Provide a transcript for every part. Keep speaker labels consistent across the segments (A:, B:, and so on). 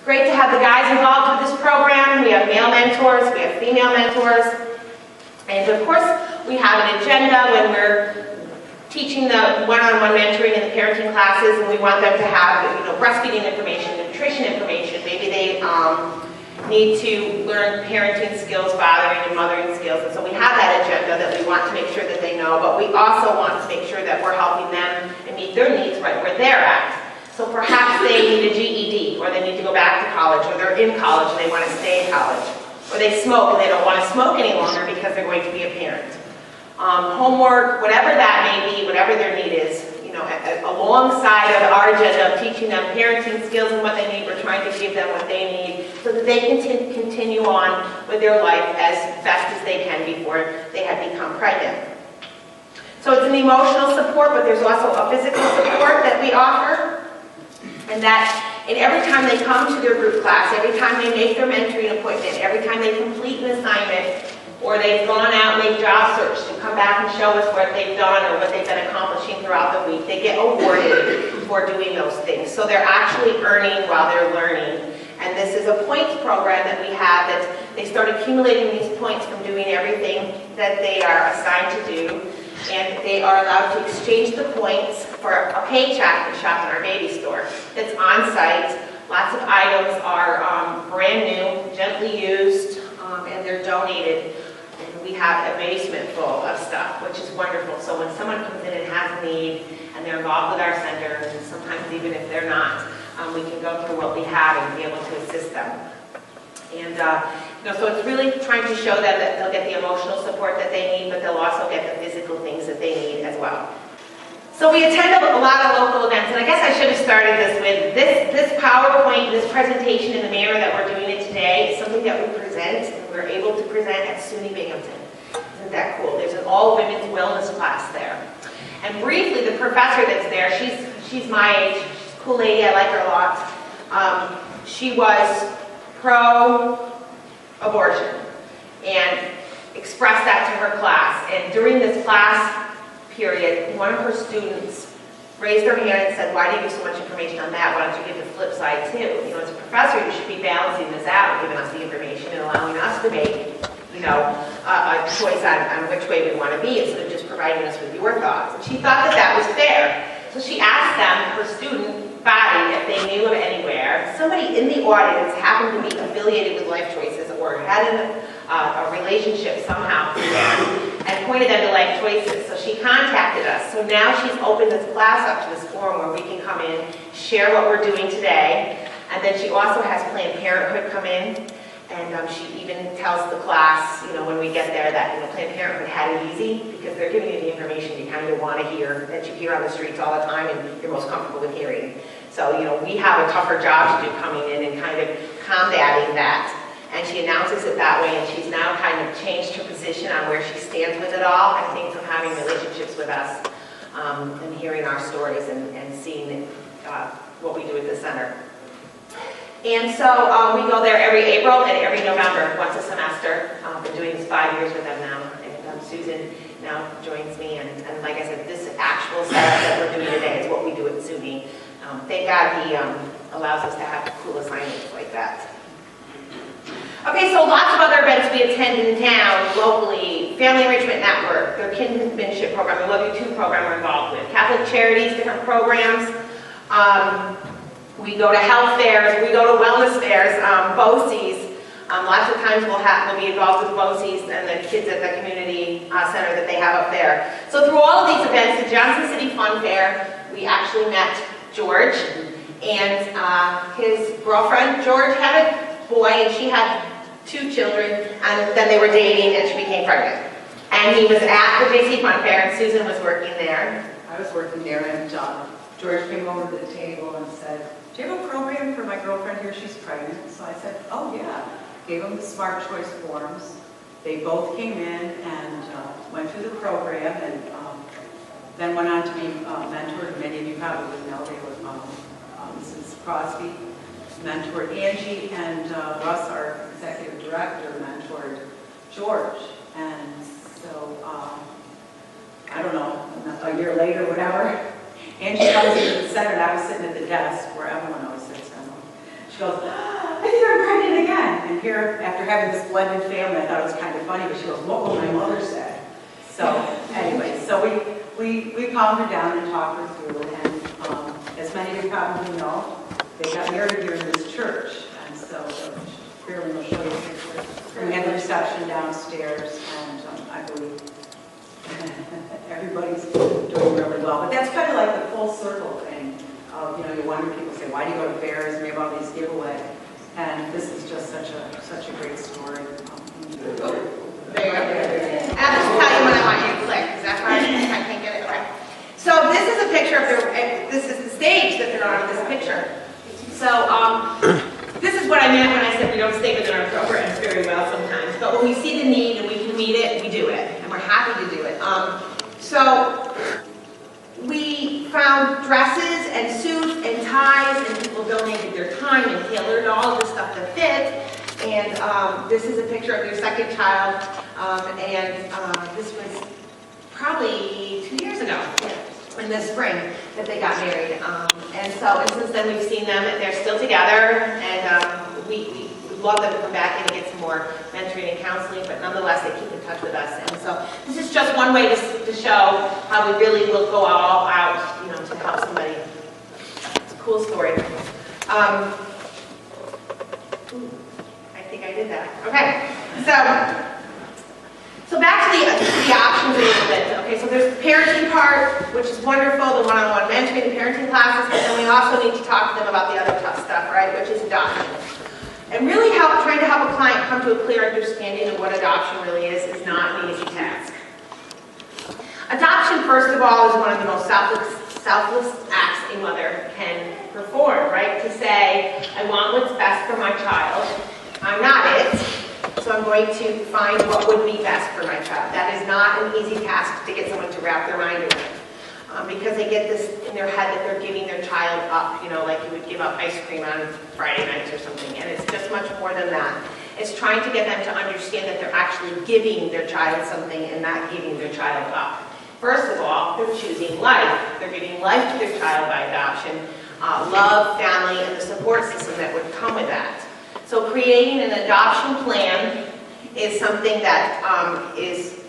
A: great to have the guys involved with this program. We have male mentors, we have female mentors, and of course we have an agenda when we're teaching the one-on-one mentoring in the parenting classes, and we want them to have, breastfeeding information, nutrition information. Maybe they need to learn parenting skills, fathering and mothering skills, and so we have that agenda that we want to make sure that they know, but we also want to make sure that we're helping them and meet their needs right where they're at. So perhaps they need a GED, or they need to go back to college, or they're in college and they want to stay in college, or they smoke and they don't want to smoke any longer because they're going to be a parent. Homework, whatever that may be, whatever their need is, alongside of our agenda of teaching them parenting skills and what they need, we're trying to give them what they need so that they can continue on with their life as best as they can before they had become pregnant. So it's an emotional support, but there's also a physical support that we offer. And every time they come to their group class, every time they make their mentoring appointment, every time they complete an assignment, or they've gone out and they've job searched to come back and show us what they've done or what they've been accomplishing throughout the week, they get awarded for doing those things. So they're actually earning while they're learning. And this is a points program that we have that they start accumulating these points from doing everything that they are assigned to do. And they are allowed to exchange the points for a paycheck to shop in our baby store. It's on site. Lots of items are brand new, gently used, and they're donated. And we have a basement full of stuff, which is wonderful. So when someone comes in and has a need, and they're involved with our center, and sometimes even if they're not, we can go through what we have and be able to assist them. And so it's really trying to show them that they'll get the emotional support that they need, but they'll also get the physical things that they need as well. So we attend a lot of local events, and I guess I should have started this with this PowerPoint, this presentation in the manner that we're doing it today is something that we present, and we're able to present at SUNY Binghamton. Isn't that cool? There's an all-women's wellness class there. And briefly, the professor that's there, she's my age, she's a cool lady, I like her a lot. She was pro-abortion and expressed that to her class. And during this class period, one of her students raised their hand and said, "Why do you give so much information on that? Why don't you give the flip side too? As a professor, you should be balancing this out and giving us the information and allowing us to make, a choice on which way we want to be instead of just providing us with your thoughts." And she thought that was fair. So she asked them, her student body, if they knew of anywhere somebody in the audience happened to be affiliated with Life Choices or had a relationship somehow through them, and pointed them to Life Choices. So she contacted us. So now she's opened this class up to this forum where we can come in, share what we're doing today, and then she also has Planned Parenthood come in, and she even tells the class, when we get there, that Planned Parenthood had it easy because they're giving you the information you kind of want to hear, that you hear on the streets all the time and you're most comfortable with hearing. So, we have a tougher job to do coming in and kind of combating that. And she announces it that way, and she's now kind of changed her position on where she stands with it all, I think, from having relationships with us and hearing our stories and seeing what we do at the center. And so we go there every April and every November, once a semester. I've been doing this 5 years with them now, and Susan now joins me. And like I said, this actual setup that we're doing today is what we do at SUNY. Thank God he allows us to have cool assignments like that. Okay, so lots of other events we attend in town, locally. Family Enrichment Network, their kinship program, the Love You Too program we're involved with. Catholic Charities, different programs. We go to health fairs, we go to wellness fairs, BOCES. Lots of times we'll be involved with BOCES and the kids at the community center that they have up there. So through all of these events, the Johnson City Fun Fair, we actually met George and his girlfriend. George had a boy and she had 2 children, and then they were dating and she became pregnant. And he was at the JC Fun Fair and Susan was working there.
B: I was working there, and George came over to the table and said, "Do you have a program for my girlfriend here? She's pregnant." So I said, "Oh yeah." Gave them the Smart Choice forms. They both came in and went through the program, and then went on to be mentored. Many of you probably know they were Mrs. Crosby mentored Angie, and Russ, our executive director, mentored George. And so I don't know, a year later, whatever, Angie comes into the center, and I was sitting at the desk where everyone always sits down. She goes, And here, after having this blended family, I thought it was kind of funny, but she goes, "What will my mother say?" So anyway, so we calmed her down and talked her through, and as many of you probably know, they got married here in this church, and so Fairlene will show you a picture. And we had the reception downstairs, and I believe everybody's doing really well. But that's kind of like the full circle thing. You wonder, people say, why do you go to fairs and we have all these giveaways? And this is just such a great story.
A: There you go. I'll just tell you when I want you to click. Is that right? I can't get it right. So this is a picture of this is the stage that they're on in this picture. So this is what I meant when I said we don't stay within our programs very well sometimes. But when we see the need and we can meet it, we do it. And we're happy to do it. So we found dresses and suits and ties, and people donated their time and tailored all of the stuff to fit. And this is a picture of your second child, this was probably 2 years ago, in the spring, that they got married. And since then we've seen them, and they're still together, and we love them to come back in and get some more mentoring and counseling, but nonetheless they keep in touch with us. And so this is just one way to show how we really will go all out, to help somebody. It's a cool story. I think I did that. Okay, so back to the options a little bit. Okay, so there's the parenting part, which is wonderful, the one-on-one mentoring, the parenting classes, but then we also need to talk to them about the other tough stuff, right, which is adoption. And really trying to help a client come to a clear understanding of what adoption really is not an easy task. Adoption, first of all, is one of the most selfless acts a mother can perform, right? To say, I want what's best for my child. I'm not it, so I'm going to find what would be best for my child. That is not an easy task to get someone to wrap their mind around. Because they get this in their head that they're giving their child up, like you would give up ice cream on Friday nights or something. And it's just much more than that. It's trying to get them to understand that they're actually giving their child something and not giving their child up. First of all, they're choosing life. They're giving life to their child by adoption, love, family, and the support system that would come with that. So creating an adoption plan is something that is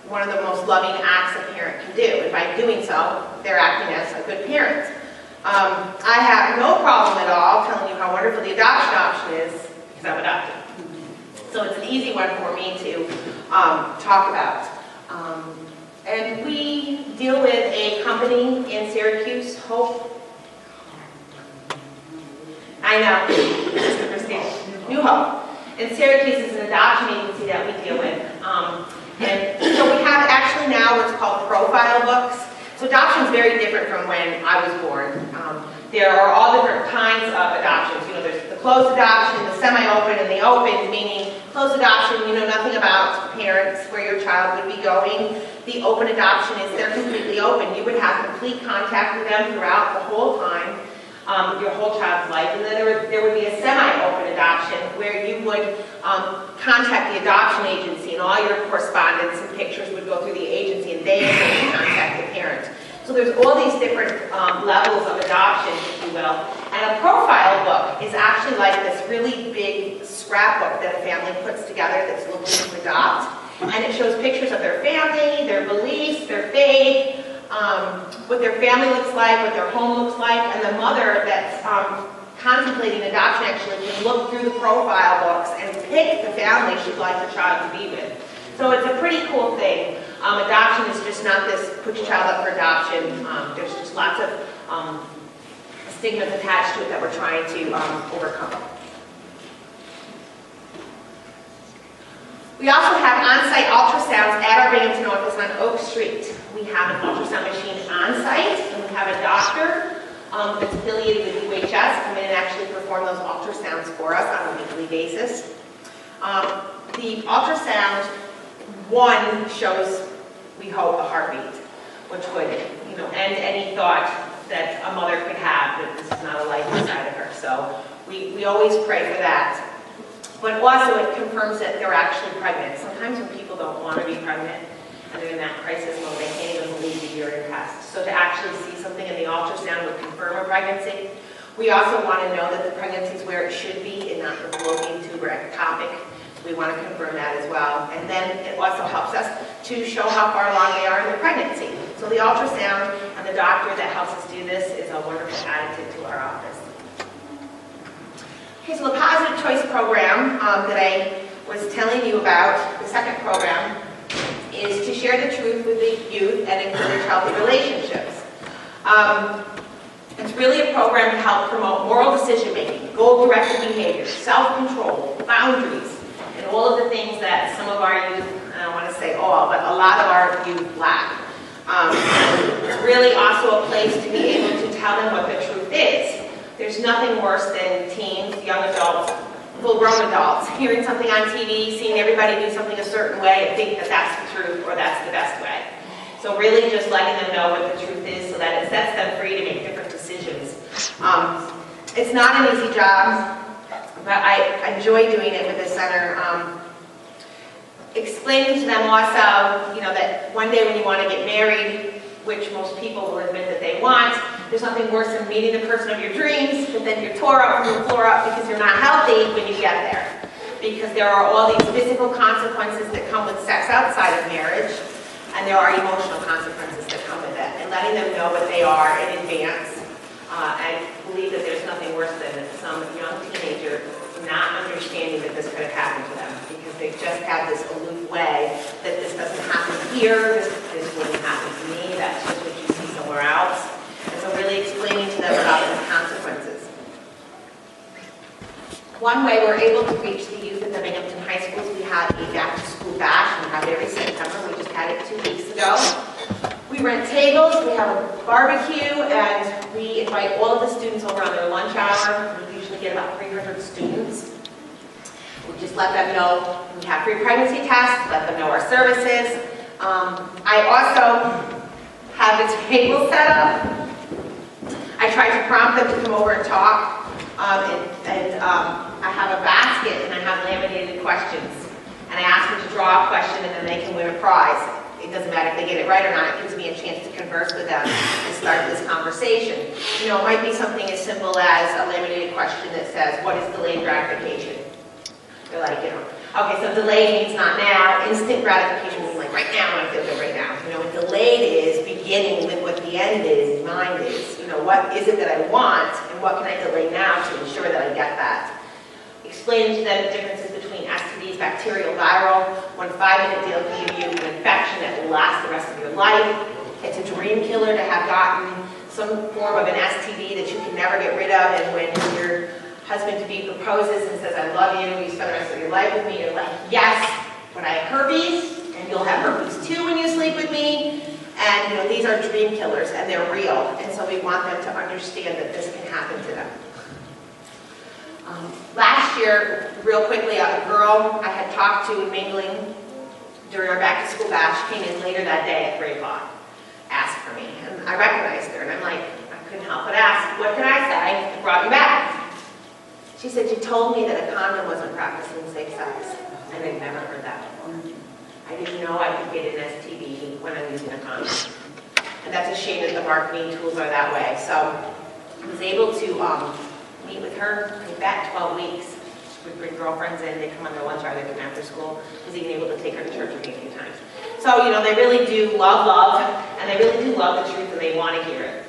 A: one of the most loving acts a parent can do. And by doing so, they're acting as a good parent. I have no problem at all telling you how wonderful the adoption option is, because I'm adopted. So it's an easy one for me to talk about. And we deal with a company in Syracuse, Hope. I know, Mr. Christine. New Hope. And Syracuse is an adoption agency that we deal with. And so we have actually now what's called profile books. So adoption is very different from when I was born. There are all different kinds of adoptions. There's the closed adoption, the semi-open, and the open, meaning closed adoption, you know nothing about parents, where your child would be going. The open adoption is they're completely open. You would have complete contact with them throughout the whole time, your whole child's life. And then there would be a semi-open adoption where you would contact the adoption agency, and all your correspondence and pictures would go through the agency, and they would contact the parent. So there's all these different levels of adoption, if you will. And a profile book is actually like this really big scrapbook that a family puts together that's looking to adopt. And it shows pictures of their family, their beliefs, their faith, what their family looks like, what their home looks like. And the mother that's contemplating adoption actually can look through the profile books and pick the family she'd like her child to be with. So it's a pretty cool thing. Adoption is just not this put your child up for adoption. There's just lots of stigmas attached to it that we're trying to overcome. We also have on-site ultrasounds at our Binghamton office on Oak Street. We have an ultrasound machine on-site, and we have a doctor that's affiliated with UHS come in and actually perform those ultrasounds for us on a weekly basis. The ultrasound, one shows, we hope, a heartbeat, which would, end any thought that a mother could have that this is not a life inside of her. So we always pray for that. But also it confirms that they're actually pregnant. Sometimes when people don't want to be pregnant and they're in that crisis mode, they can't even believe the urine test. So to actually see something in the ultrasound would confirm a pregnancy. We also want to know that the pregnancy is where it should be and not the fallopian tube or ectopic. We want to confirm that as well. And then it also helps us to show how far along they are in their pregnancy. So the ultrasound and the doctor that helps us do this is a wonderful additive to our office. Okay, so the Positive Choice program that I was telling you about, the second program, is to share the truth with the youth and encourage healthy relationships. It's really a program to help promote moral decision-making, goal-directed behavior, self-control, boundaries, and all of the things that some of our youth, I don't want to say all, but a lot of our youth lack. It's really also a place to be able to tell them what the truth is. There's nothing worse than teens, young adults, full-grown adults, hearing something on TV, seeing everybody do something a certain way and think that that's the truth or that's the best way. So really just letting them know what the truth is so that it sets them free to make different decisions. It's not an easy job, but I enjoy doing it with the center. Explaining to them also, that one day when you want to get married, which most people will admit that they want, there's nothing worse than meeting the person of your dreams, but then you're tore up from the floor up because you're not healthy when you get there. Because there are all these physical consequences that come with sex outside of marriage, and there are emotional consequences that come with it. And letting them know what they are in advance. I believe that there's nothing worse than some young teenager not understanding that this could have happened to them because they just have this aloof way that this doesn't happen here, this wouldn't happen to me, that's just what you see somewhere else. And so really explaining to them about those consequences. One way we're able to reach the youth at the Binghamton High Schools, we have a back-to-school bash we have every September. We just had it 2 weeks ago. We rent tables, we have a barbecue, and we invite all of the students over on their lunch hour. We usually get about 300 students. We just let them know we have free pregnancy tests, let them know our services. I also have the table set up. I try to prompt them to come over and talk. I have a basket and I have laminated questions. And I ask them to draw a question and then they can win a prize. It doesn't matter if they get it right or not, it gives me a chance to converse with them and start this conversation. It might be something as simple as a laminated question that says, what is delayed gratification? They're like, okay, so delayed means not now, instant gratification means like right now, I feel good right now. Delayed is beginning with what the end is, mind is. What is it that I want and what can I delay now to ensure that I get that? Explaining to them the differences between STDs, bacterial, viral. 1 5-minute deal can give you an infection that will last the rest of your life. It's a dream killer to have gotten some form of an STD that you can never get rid of, and when your husband-to-be proposes and says, I love you, you spend the rest of your life with me, you're like, yes, when I have herpes, and you'll have herpes too when you sleep with me. And these are dream killers and they're real. And so we want them to understand that this can happen to them. Last year, real quickly, a girl I had talked to in mingling during our back to school bash came in later that day at 3 o'clock, asked for me. And I recognized her and I'm like, I couldn't help but ask, what can I say? I brought you back. She said, you told me that a condom wasn't practicing safe sex. And I'd never heard that before. I didn't know I could get an STD when I'm using a condom. And that's a shame that the marketing tools are that way. So I was able to meet with her for about 12 weeks. We bring girlfriends in, they come on their lunch hour, they come after school. I was even able to take her to church with me a few times. So, they really do love, and they really do love the truth and they want to hear it.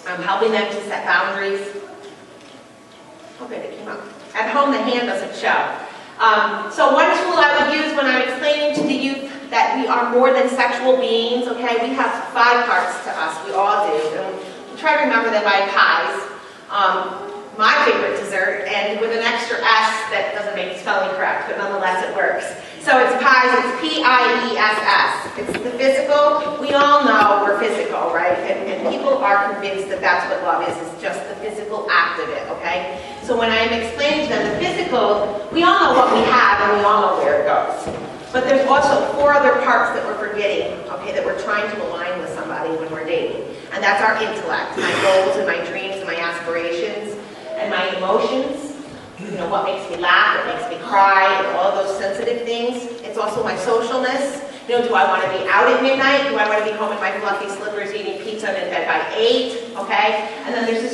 A: I'm helping them to set boundaries. Okay, it came up. At home, the hand doesn't show. So one tool I would use when I'm explaining to the youth that we are more than sexual beings, okay? We have 5 parts to us, we all do. And we try to remember that by pies, my favorite dessert, and with an extra S that doesn't make the spelling correct, but nonetheless it works. So it's pies, it's P-I-E-S-S. It's the physical. We all know we're physical, right? And people are convinced that that's what love is just the physical act of it, okay? So when I'm explaining to them the physical, we all know what we have and we all know where it goes. But there's also 4 other parts that we're forgetting, okay, that we're trying to align with somebody when we're dating. And that's our intellect, my goals and my dreams and my aspirations and my emotions. What makes me laugh, what makes me cry, and all of those sensitive things. It's also my socialness. Do I want to be out at midnight? Do I want to be home in my fluffy slippers eating pizza and in bed by 8? Okay? And then there's this